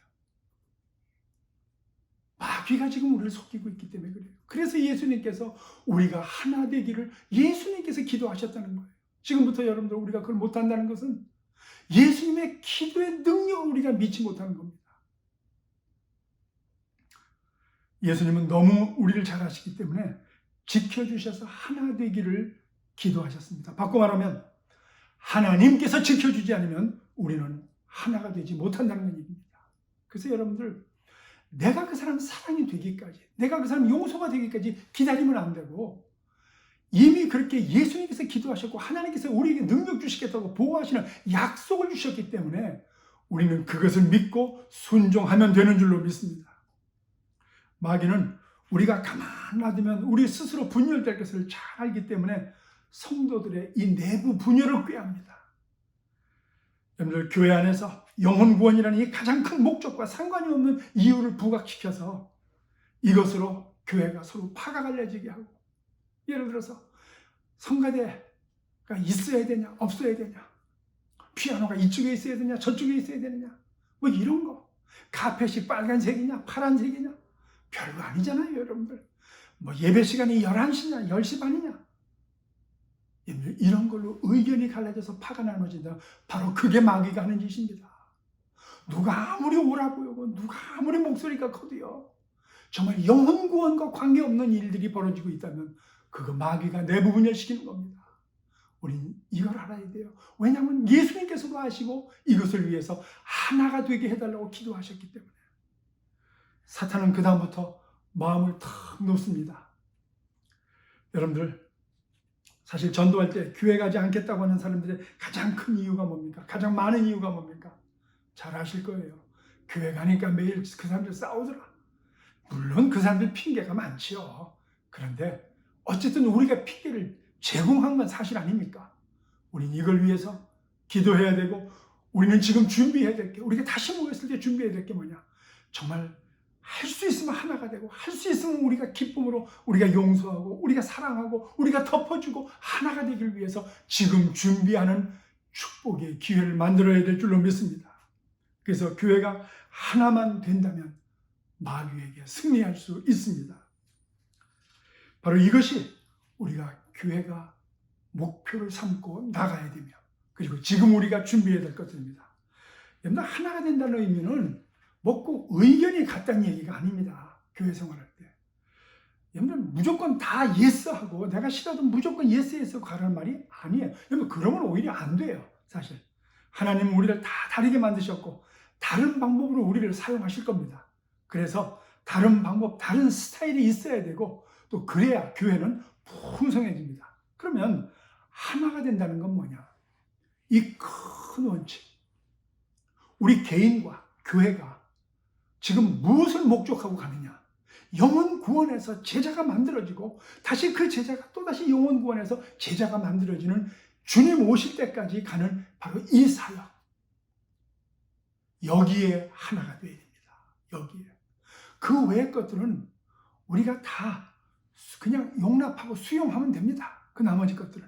마귀가 지금 우리를 속이고 있기 때문에 그래요. 그래서 예수님께서 우리가 하나 되기를 예수님께서 기도하셨다는 거예요. 지금부터 여러분들, 우리가 그걸 못한다는 것은 예수님의 기도의 능력을 우리가 믿지 못하는 겁니다. 예수님은 너무 우리를 잘 아시기 때문에 지켜주셔서 하나 되기를 기도하셨습니다. 바꿔 말하면 하나님께서 지켜주지 않으면 우리는 하나가 되지 못한다는 얘기입니다. 그래서 여러분들, 내가 그 사람 사랑이 되기까지, 내가 그 사람 용서가 되기까지 기다리면 안 되고, 이미 그렇게 예수님께서 기도하셨고 하나님께서 우리에게 능력 주시겠다고 보호하시는 약속을 주셨기 때문에 우리는 그것을 믿고 순종하면 되는 줄로 믿습니다. 마귀는 우리가 가만 놔두면 우리 스스로 분열될 것을 잘 알기 때문에 성도들의 이 내부 분열을 꾀합니다. 여러분들, 교회 안에서 영혼 구원이라는 이 가장 큰 목적과 상관이 없는 이유를 부각시켜서 이것으로 교회가 서로 파가 갈라지게 하고, 예를 들어서 성가대가 있어야 되냐 없어야 되냐, 피아노가 이쪽에 있어야 되냐 저쪽에 있어야 되느냐, 뭐 이런 거, 카펫이 빨간색이냐 파란색이냐, 별거 아니잖아요. 여러분들, 뭐 예배 시간이 11시냐 10시 반이냐, 이런 걸로 의견이 갈라져서 파가 나눠진다. 바로 그게 마귀가 하는 짓입니다. 누가 아무리 오라 보이고 누가 아무리 목소리가 커도요, 정말 영혼 구원과 관계없는 일들이 벌어지고 있다면 그거 마귀가 내부 분열시키는 겁니다. 우린 이걸 알아야 돼요. 왜냐하면 예수님께서도 아시고 이것을 위해서 하나가 되게 해달라고 기도하셨기 때문에. 사탄은 그 다음부터 마음을 탁 놓습니다. 여러분들, 사실 전도할 때 교회 가지 않겠다고 하는 사람들의 가장 큰 이유가 뭡니까? 가장 많은 이유가 뭡니까? 잘 아실 거예요. 교회 가니까 매일 그 사람들 싸우더라. 물론 그 사람들 핑계가 많지요. 그런데 어쨌든 우리가 핑계를 제공한 건 사실 아닙니까? 우린 이걸 위해서 기도해야 되고, 우리는 지금 준비해야 될 게, 우리가 다시 모였을 때 준비해야 될 게 뭐냐? 정말 할 수 있으면 하나가 되고, 할 수 있으면 우리가 기쁨으로 우리가 용서하고 우리가 사랑하고 우리가 덮어주고 하나가 되길 위해서 지금 준비하는 축복의 기회를 만들어야 될 줄로 믿습니다. 그래서 교회가 하나만 된다면 마귀에게 승리할 수 있습니다. 바로 이것이 우리가 교회가 목표를 삼고 나가야 되며, 그리고 지금 우리가 준비해야 될 것입니다. 여러분, 하나가 된다는 의미는 뭐 꼭 의견이 같다는 얘기가 아닙니다. 교회 생활할 때. 여러분, 무조건 다 예스하고 내가 싫어도 무조건 예스 가라는 말이 아니에요. 여러분, 그러면 오히려 안 돼요. 사실 하나님은 우리를 다 다르게 만드셨고 다른 방법으로 우리를 사용하실 겁니다. 그래서 다른 방법, 다른 스타일이 있어야 되고, 또 그래야 교회는 풍성해집니다. 그러면 하나가 된다는 건 뭐냐? 이 큰 원칙, 우리 개인과 교회가 지금 무엇을 목적하고 가느냐? 영혼 구원에서 제자가 만들어지고, 다시 그 제자가 또다시 영혼 구원에서 제자가 만들어지는, 주님 오실 때까지 가는 바로 이 사역, 여기에 하나가 되어야 됩니다. 여기에. 그 외의 것들은 우리가 다 그냥 용납하고 수용하면 됩니다. 그 나머지 것들은.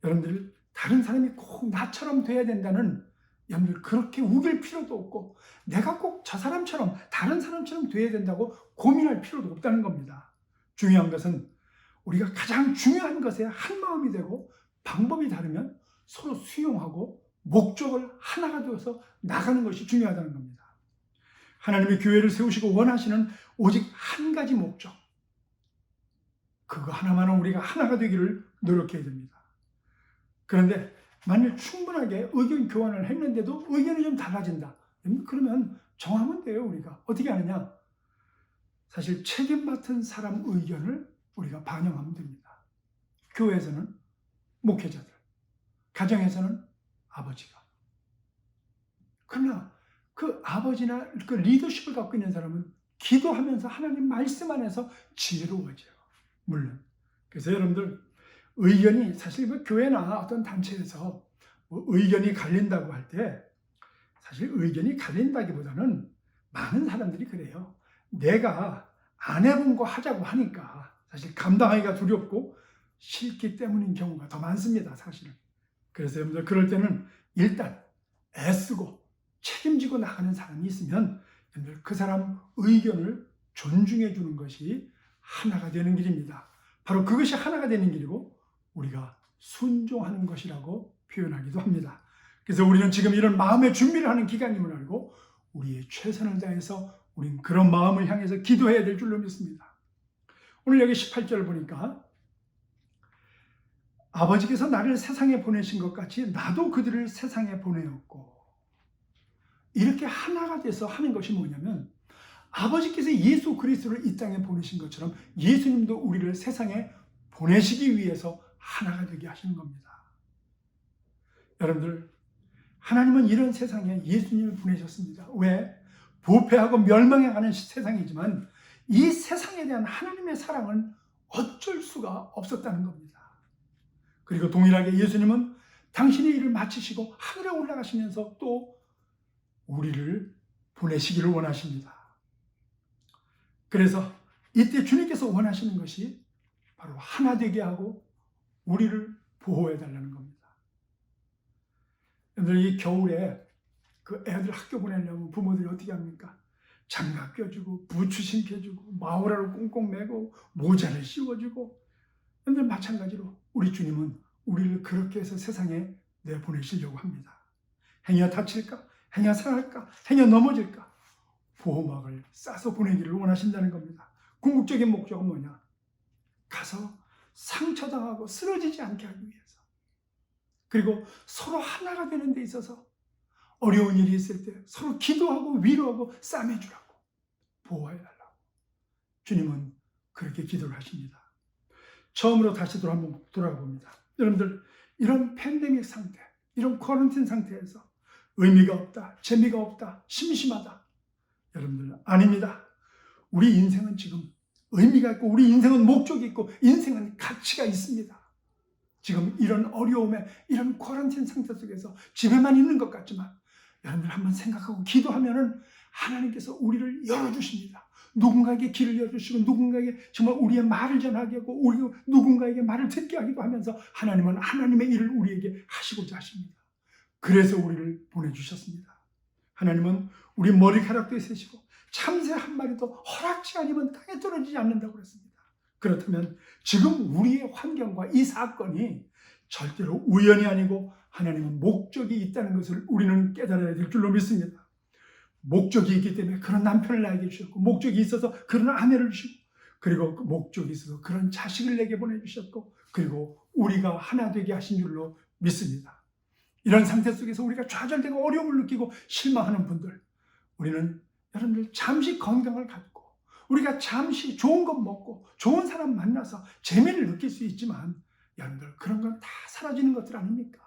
여러분들, 다른 사람이 꼭 나처럼 돼야 된다는, 여러분들 그렇게 우길 필요도 없고, 내가 꼭 저 사람처럼 다른 사람처럼 돼야 된다고 고민할 필요도 없다는 겁니다. 중요한 것은 우리가 가장 중요한 것에 한 마음이 되고, 방법이 다르면 서로 수용하고 목적을 하나가 되어서 나가는 것이 중요하다는 겁니다. 하나님이 교회를 세우시고 원하시는 오직 한 가지 목적, 그거 하나만은 우리가 하나가 되기를 노력해야 됩니다. 그런데 만일 충분하게 의견 교환을 했는데도 의견이 좀 달라진다, 그러면 정하면 돼요. 우리가 어떻게 하느냐? 사실 책임 맡은 사람 의견을 우리가 반영하면 됩니다. 교회에서는 목회자들, 가정에서는 아버지가. 그러나 그 아버지나 그 리더십을 갖고 있는 사람은 기도하면서 하나님 말씀 안에서 지혜로워져요. 물론. 그래서 여러분들, 의견이 사실 뭐 교회나 어떤 단체에서 뭐 의견이 갈린다고 할 때, 사실 의견이 갈린다기보다는 많은 사람들이 그래요. 내가 안 해본 거 하자고 하니까 사실 감당하기가 두렵고 싫기 때문인 경우가 더 많습니다. 사실은. 그래서 여러분들, 그럴 때는 일단 애쓰고 책임지고 나가는 사람이 있으면 여러분들 그 사람 의견을 존중해 주는 것이 하나가 되는 길입니다. 바로 그것이 하나가 되는 길이고, 우리가 순종하는 것이라고 표현하기도 합니다. 그래서 우리는 지금 이런 마음의 준비를 하는 기간임을 알고 우리의 최선을 다해서 우리는 그런 마음을 향해서 기도해야 될 줄로 믿습니다. 오늘 여기 18절을 보니까, 아버지께서 나를 세상에 보내신 것 같이 나도 그들을 세상에 보내었고, 이렇게 하나가 돼서 하는 것이 뭐냐면, 아버지께서 예수 그리스도를 이 땅에 보내신 것처럼 예수님도 우리를 세상에 보내시기 위해서 하나가 되게 하시는 겁니다. 여러분들, 하나님은 이런 세상에 예수님을 보내셨습니다. 왜? 부패하고 멸망해가는 세상이지만 이 세상에 대한 하나님의 사랑은 어쩔 수가 없었다는 겁니다. 그리고 동일하게 예수님은 당신의 일을 마치시고 하늘에 올라가시면서 또 우리를 보내시기를 원하십니다. 그래서 이때 주님께서 원하시는 것이 바로 하나 되게 하고 우리를 보호해 달라는 겁니다. 여러분들, 이 겨울에 그 애들 학교 보내려면 부모들이 어떻게 합니까? 장갑 껴주고 부츠 신겨주고 마우라를 꽁꽁 매고 모자를 씌워주고. 여러분들, 마찬가지로 우리 주님은 우리를 그렇게 해서 세상에 내보내시려고 합니다. 행여 다칠까? 행여 상할까? 행여 넘어질까? 보호막을 싸서 보내기를 원하신다는 겁니다. 궁극적인 목적은 뭐냐? 가서 상처당하고 쓰러지지 않게 하기 위해서, 그리고 서로 하나가 되는 데 있어서 어려운 일이 있을 때 서로 기도하고 위로하고 싸매주라고, 보호해달라고 주님은 그렇게 기도를 하십니다. 처음으로 다시 한번 돌아가 봅니다. 여러분들, 이런 팬데믹 상태, 이런 쿼런틴 상태에서 의미가 없다, 재미가 없다, 심심하다, 여러분들, 아닙니다. 우리 인생은 지금 의미가 있고 우리 인생은 목적이 있고 인생은 가치가 있습니다. 지금 이런 어려움에, 이런 쿼런틴 상태 속에서 집에만 있는 것 같지만 여러분들 한번 생각하고 기도하면은 하나님께서 우리를 열어주십니다. 누군가에게 길을 열어주시고 누군가에게 정말 우리의 말을 전하게 하고 우리 누군가에게 말을 듣게 하기도 하면서 하나님은 하나님의 일을 우리에게 하시고자 하십니다. 그래서 우리를 보내주셨습니다. 하나님은 우리 머리카락도 있으시고 참새 한 마리도 허락지 아니면 땅에 떨어지지 않는다고 그랬습니다. 그렇다면 지금 우리의 환경과 이 사건이 절대로 우연이 아니고 하나님은 목적이 있다는 것을 우리는 깨달아야 될 줄로 믿습니다. 목적이 있기 때문에 그런 남편을 나에게 주셨고, 목적이 있어서 그런 아내를 주시고, 그리고 그 목적이 있어서 그런 자식을 내게 보내주셨고, 그리고 우리가 하나 되게 하신 줄로 믿습니다. 이런 상태 속에서 우리가 좌절되고 어려움을 느끼고 실망하는 분들, 우리는 여러분들 잠시 건강을 갖고 우리가 잠시 좋은 것 먹고 좋은 사람 만나서 재미를 느낄 수 있지만 여러분들, 그런 건 다 사라지는 것들 아닙니까?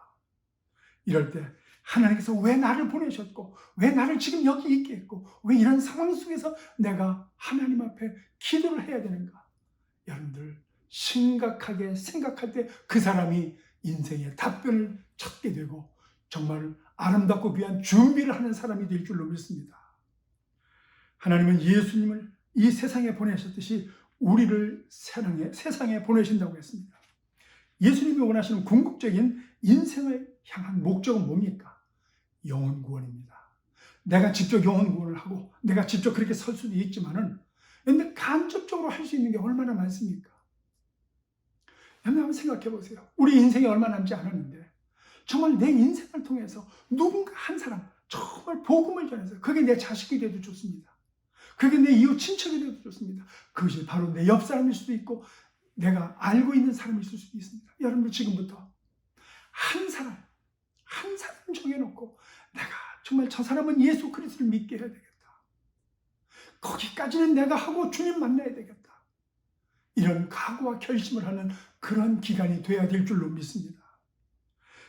이럴 때 하나님께서 왜 나를 보내셨고 왜 나를 지금 여기 있게 했고 왜 이런 상황 속에서 내가 하나님 앞에 기도를 해야 되는가? 여러분들, 심각하게 생각할 때 그 사람이 인생의 답변을 찾게 되고 정말 아름답고 귀한 준비를 하는 사람이 될 줄로 믿습니다. 하나님은 예수님을 이 세상에 보내셨듯이 우리를 세상에 보내신다고 했습니다. 예수님이 원하시는 궁극적인 인생을 향한 목적은 뭡니까? 영혼 구원입니다. 내가 직접 영혼 구원을 하고 내가 직접 그렇게 설 수도 있지만은, 근데 간접적으로 할 수 있는 게 얼마나 많습니까? 여러분, 한번 생각해 보세요. 우리 인생이 얼마 남지 않았는데 정말 내 인생을 통해서 누군가 한 사람 정말 복음을 전해서, 그게 내 자식이 돼도 좋습니다. 그게 내 이웃 친척이 돼도 좋습니다. 그것이 바로 내 옆 사람일 수도 있고 내가 알고 있는 사람일 수도 있습니다. 여러분들, 지금부터 한 사람 정해놓고 내가 정말 저 사람은 예수 그리스도를 믿게 해야 되겠다. 거기까지는 내가 하고 주님 만나야 되겠다. 이런 각오와 결심을 하는 그런 기간이 돼야 될 줄로 믿습니다.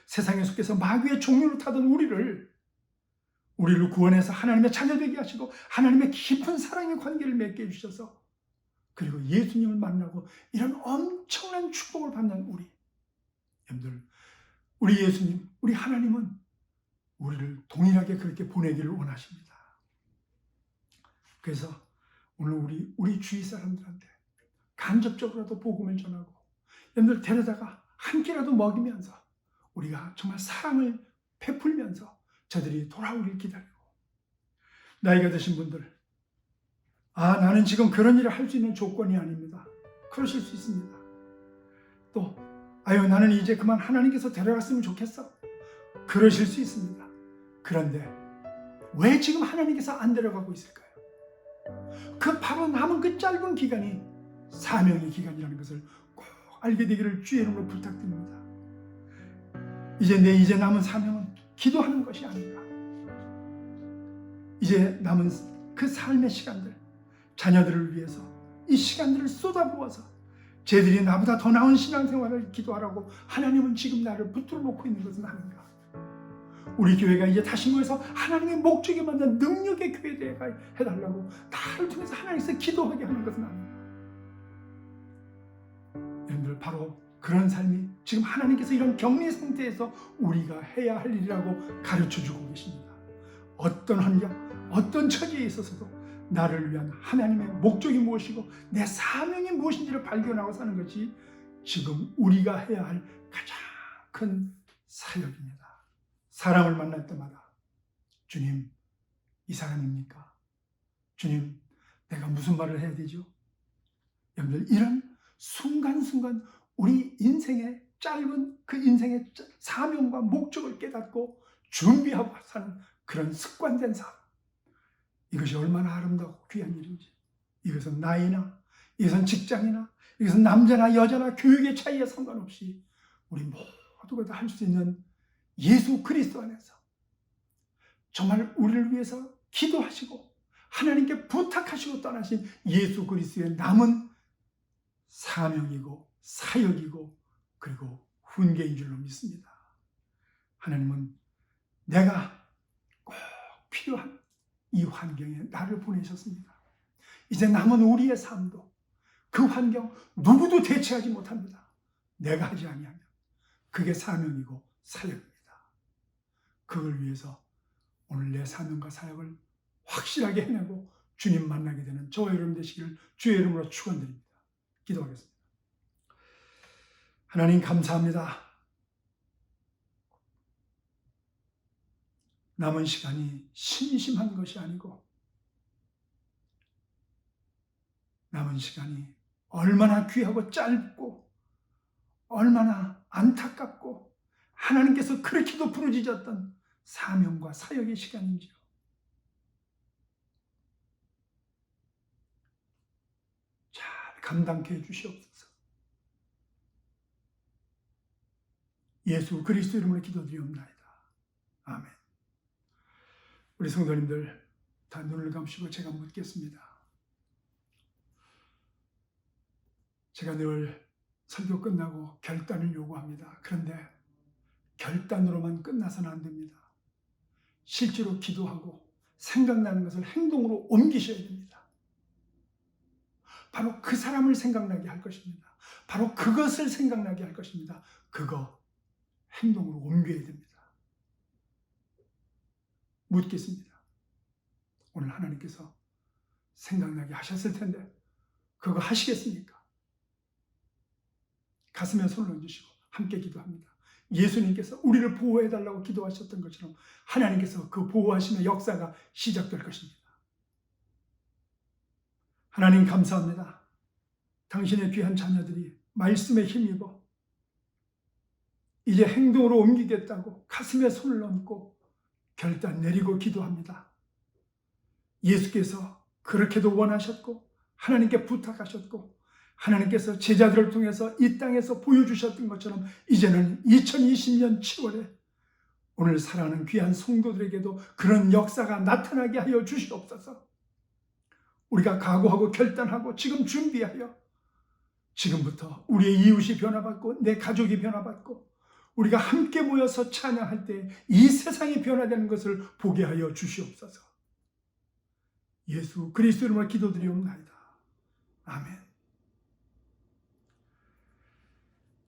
세상에 속해서 마귀의 종류로 타던 우리를 구원해서 하나님의 자녀 되게 하시고 하나님의 깊은 사랑의 관계를 맺게 해주셔서, 그리고 예수님을 만나고 이런 엄청난 축복을 받는 우리, 여러분들, 우리 예수님, 우리 하나님은 우리를 동일하게 그렇게 보내기를 원하십니다. 그래서 오늘 우리 주위 사람들한테 간접적으로라도 복음을 전하고 여러분들 데려다가 한 끼라도 먹이면서 우리가 정말 사랑을 베풀면서 저들이 돌아오길 기다리고, 나이가 드신 분들, 나는 지금 그런 일을 할 수 있는 조건이 아닙니다. 그러실 수 있습니다. 또 나는 이제 그만 하나님께서 데려갔으면 좋겠어. 그러실 수 있습니다. 그런데 왜 지금 하나님께서 안 데려가고 있을까요? 그 바로 남은 그 짧은 기간이 사명의 기간이라는 것을 꼭 알게 되기를 주의 이름으로 부탁드립니다. 이제 남은 사명은 기도하는 것이 아닌가. 이제 남은 그 삶의 시간들, 자녀들을 위해서 이 시간들을 쏟아부어서 쟤들이 나보다 더 나은 신앙생활을 기도하라고 하나님은 지금 나를 붙들어 놓고 있는 것은 아닌가. 우리 교회가 이제 다시 모여서 하나님의 목적에 맞는 능력의 교회되게 해달라고 나를 통해서 하나님께서 기도하게 하는 것은 아닙니다. 여러분들, 바로 그런 삶이 지금 하나님께서 이런 격리 상태에서 우리가 해야 할 일이라고 가르쳐주고 계십니다. 어떤 환경, 어떤 처지에 있어서도 나를 위한 하나님의 목적이 무엇이고 내 사명이 무엇인지를 발견하고 사는 것이 지금 우리가 해야 할 가장 큰 사역입니다. 사람을 만날 때마다 주님, 이 사람입니까? 주님, 내가 무슨 말을 해야 되죠? 여러분들, 이런 순간순간 우리 인생의 짧은 그 인생의 사명과 목적을 깨닫고 준비하고 사는 그런 습관된 삶, 이것이 얼마나 아름답고 귀한 일인지. 이것은 나이나, 이것은 직장이나, 이것은 남자나 여자나 교육의 차이에 상관없이 우리 모두가 다 할 수 있는 예수 그리스도 안에서 정말 우리를 위해서 기도하시고 하나님께 부탁하시고 떠나신 예수 그리스도의 남은 사명이고 사역이고 그리고 훈계인 줄로 믿습니다. 하나님은 내가 꼭 필요한 이 환경에 나를 보내셨습니다. 이제 남은 우리의 삶도 그 환경 누구도 대체하지 못합니다. 내가 하지 아니하면 그게 사명이고 사역입니다. 그걸 위해서 오늘 내 사명과 사역을 확실하게 해내고 주님 만나게 되는 저와 여러분 되시기를 주의 이름으로 축원드립니다. 기도하겠습니다. 하나님, 감사합니다. 남은 시간이 심심한 것이 아니고 남은 시간이 얼마나 귀하고 짧고 얼마나 안타깝고 하나님께서 그렇게도 부르짖었던 사명과 사역의 시간인지요. 잘 감당케 해주시옵소서. 예수 그리스도 이름으로 기도드리옵나이다. 아멘. 우리 성도님들 다 눈을 감으시고 제가 묻겠습니다. 제가 늘 설교 끝나고 결단을 요구합니다. 그런데 결단으로만 끝나서는 안 됩니다. 실제로 기도하고 생각나는 것을 행동으로 옮기셔야 됩니다. 바로 그 사람을 생각나게 할 것입니다. 바로 그것을 생각나게 할 것입니다. 그거 행동으로 옮겨야 됩니다. 묻겠습니다. 오늘 하나님께서 생각나게 하셨을 텐데 그거 하시겠습니까? 가슴에 손을 얹으시고 함께 기도합니다. 예수님께서 우리를 보호해달라고 기도하셨던 것처럼 하나님께서 그 보호하심의 역사가 시작될 것입니다. 하나님, 감사합니다. 당신의 귀한 자녀들이 말씀에 힘입어 이제 행동으로 옮기겠다고 가슴에 손을 얹고 결단 내리고 기도합니다. 예수께서 그렇게도 원하셨고 하나님께 부탁하셨고 하나님께서 제자들을 통해서 이 땅에서 보여주셨던 것처럼 이제는 2020년 7월에 오늘 사랑하는 귀한 성도들에게도 그런 역사가 나타나게 하여 주시옵소서. 우리가 각오하고 결단하고 지금 준비하여 지금부터 우리의 이웃이 변화받고 내 가족이 변화받고 우리가 함께 모여서 찬양할 때 이 세상이 변화되는 것을 보게 하여 주시옵소서. 예수 그리스도 이름으로 기도드리옵나이다. 아멘.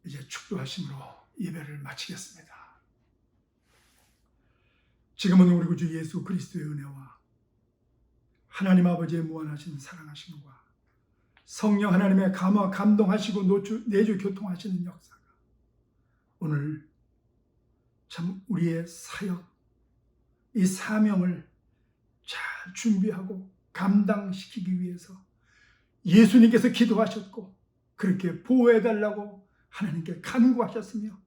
이제 축도하심으로 예배를 마치겠습니다. 지금은 우리 구주 예수 그리스도의 은혜와 하나님 아버지의 무한하신 사랑하심과 성령 하나님의 감화 감동하시고 내주 교통하시는 역사가 오늘 참 우리의 사역, 이 사명을 잘 준비하고 감당시키기 위해서 예수님께서 기도하셨고 그렇게 보호해달라고 하나님께 간구하셨으며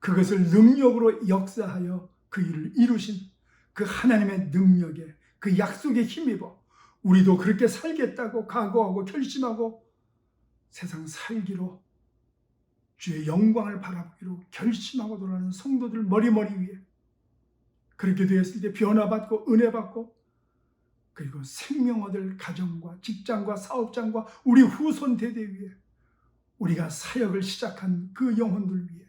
그것을 능력으로 역사하여 그 일을 이루신 그 하나님의 능력에 그 약속에 힘입어 우리도 그렇게 살겠다고 각오하고 결심하고 세상 살기로 주의 영광을 바라보기로 결심하고 돌아가는 성도들 머리머리 위에 그렇게 되었을 때 변화받고 은혜받고 그리고 생명 얻을 가정과 직장과 사업장과 우리 후손 대대 위에 우리가 사역을 시작한 그 영혼들 위에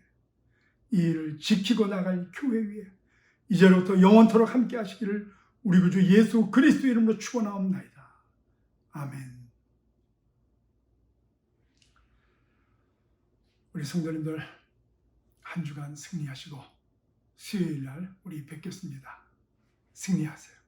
이 일을 지키고 나갈 교회 위에 이제로부터 영원토록 함께 하시기를 우리 구주 예수 그리스도 이름으로 축원하옵나이다. 아멘. 우리 성도님들 한 주간 승리하시고 수요일 날 우리 뵙겠습니다. 승리하세요.